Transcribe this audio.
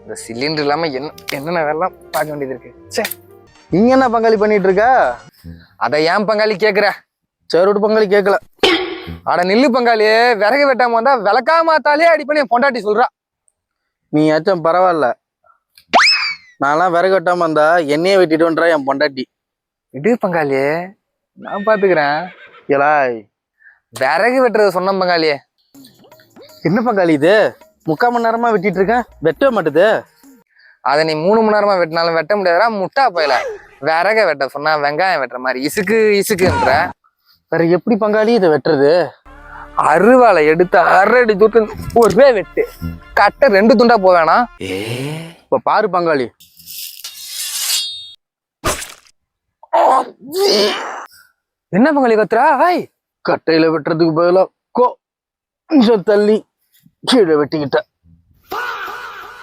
இந்த சிலிண்டர் இல்லாம என்னென்ன வேலை பார்க்க வேண்டியது இருக்கு. சே, நீங்க என்ன பங்காளி பண்ணிட்டு இருக்க? அதை ஏன் பங்காளி கேக்குற? சேரோடு பங்காளி கேட்கல. அட நில்லு பங்காளி, விறகு வெட்டாம வந்தா விளக்காமத்தாலே அடி பண்ணி என் பொண்டாட்டி சொல்றா. நீ ஏச்சும் பரவாயில்ல, நான்லாம் விறகு வெட்டாம வந்தா என்னையே வெட்டிட்டுன்றா என் பொண்டாட்டி. இது பங்காளி, நான் பாத்துக்கிறேன். ஏலாய், விறகு வெட்டுறது சொன்ன பங்காளி. என்ன பங்காளி இது? 3/4 மணி நேரமா வெட்டிட்டு இருக்கேன், வெட்டவே மாட்டுது. அதை நீ 3 மணி நேரமா வெட்டினாலும் வெட்ட முடியாதா? முட்டா போயில. விறக வெட்ட சொன்னா வெங்காயம் வெட்டுற மாதிரி இசுக்கு இசுக்குன்ற. வேற எப்படி பங்காளி இதை வெட்டுறது? அருவாளை எடுத்து 1/2 அடி தூரம் ஒரே வெட்டு, கட்டை 2 துண்டா போவேனா? இப்ப பாரு பங்காளி. என்ன பங்காளி கத்துறா? ஹாய், கட்டையில வெட்டுறதுக்கு பதிலா கொஞ்சம் தள்ளி கீழே வெட்டிக்கிட்ட.